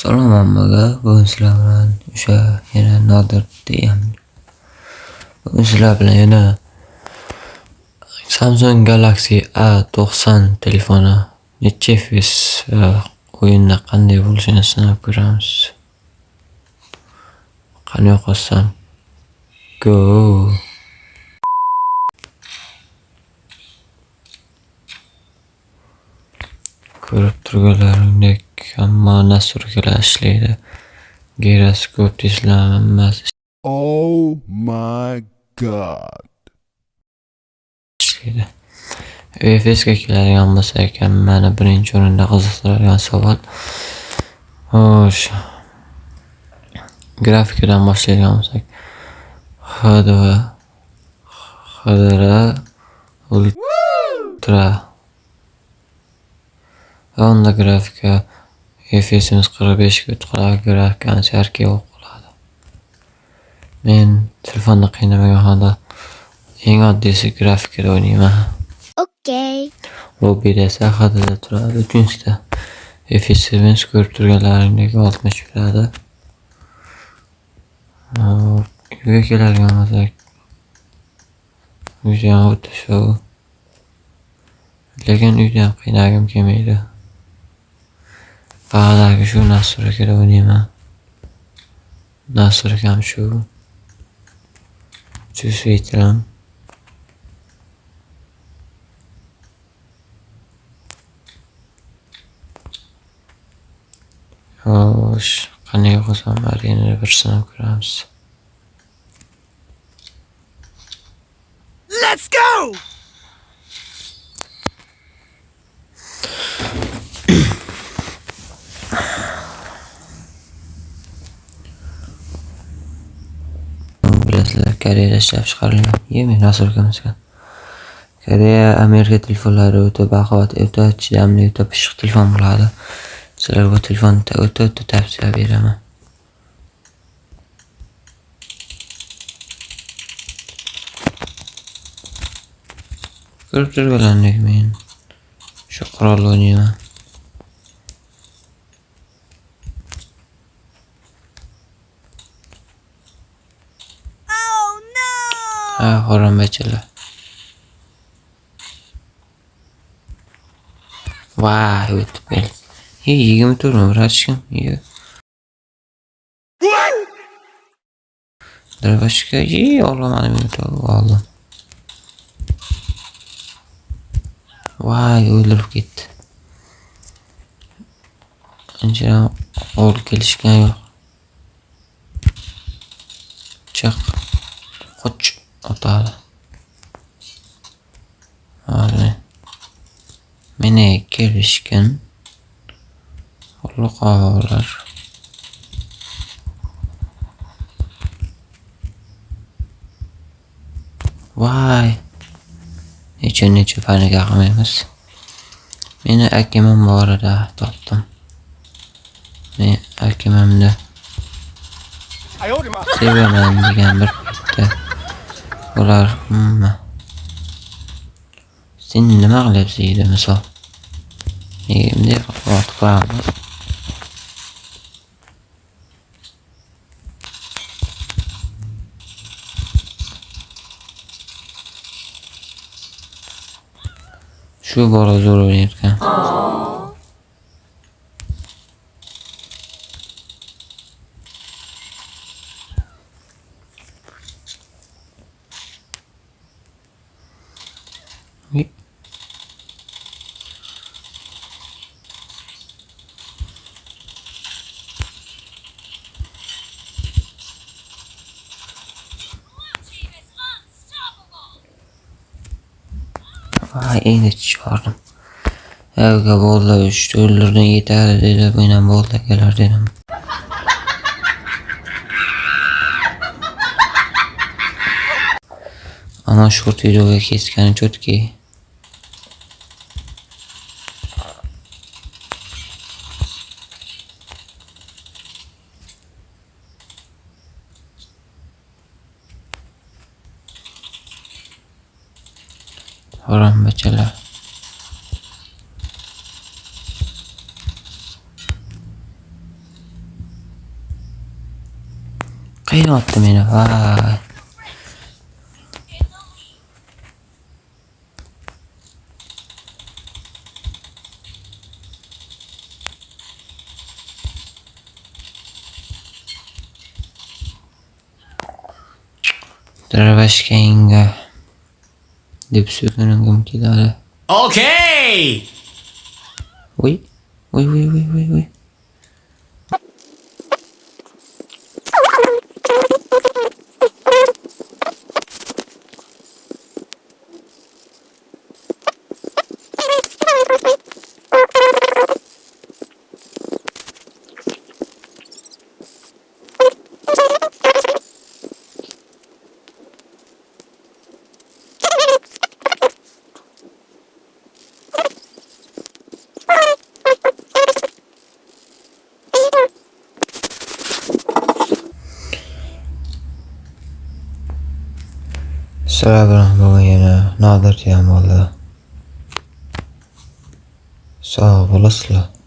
Salom hammaga, bugun sizlar bilan o'sha yana Nodir degan. Bugun sizlar bilan yana Samsung Galaxy A90 telefoni necha FPS o'yinda qanday bo'lishini sinab ko'ramiz. Qani yo'qolsam. Go! Ko'rib turganlaringdek hamma nasturkalar ishlaydi. Giroskop tezlanmasi Oh my god. ishlaydi. UFSga keladigan bo'lsak, meni birinchi o'rinda qiziqtiradigan savol xo'sh, grafikadan boshlaydigan bo'lsak, HDR Ultra Onda grafika FPS'imiz 45 ga o'tqiladi, grafikani charki o'qiladi. Men telefonda qiynamagan holda eng oddiysi grafikada o'ynayman. Okay. Lobbyda esa HDda turadi, uchinchida FPS'imiz ko'rib turganlaringdek 60 turadi. Uyga keladigan bo'lsak, uyda ham o'ta shu. Lekin uyda ham qiynagim kelmaydi. Bag'dagi shu nasturkada o'ynayman. Nasturkam shu. Chusvaytiram. Xo'sh, qanday qilsam yana bir sinab ko'ramiz. Let's go! Bilasizlar, Koreyada ishlab chiqarilgan. Men nasturkamizga. Koreya Amerika telefonlari o'ta baquvvat, o'ta chidamli, o'ta pishiq telefon bo'ladi. Sizlarga bu telefonni o'ta tavsiya beraman. Ko'rib turganlaringdek men shu qurolni o'ynayman. Oh no! Xo'rambachalar. Vay, o'tib kel. 24 mi vrachkim? Dravashka, olamadim oldim. Vay, o'ldirib ketdi. Ancha qo'l kelishgan yo'q. Chiq. Qoch otadi. Hali. Meni kelishgan. Qo'lqolar. Vay. Necha paniga qilmaymiz. Meni akimim borida topdim. Men akimimni sevaman degan bir paytda ular sen nima qilyapsiz deydi misol. Menga qilib qo'yaman. Shu bola zo'r o'ynayotgan. Vay, endi chiqardim. Evga bo'ldi, 3 dollardan yetadi dedi, menam bo'ldi kelar dedim. Ana shu videoga kesgani chotki. Xo'rambachalar. Qiynayapti meni. Vay. Dravashkanga deb so'kiningim keladi. Okay! Voy. Voy. Sizlar bilan bugun yana Nodir degan bo'ldi. Sog' bo'lasizlar.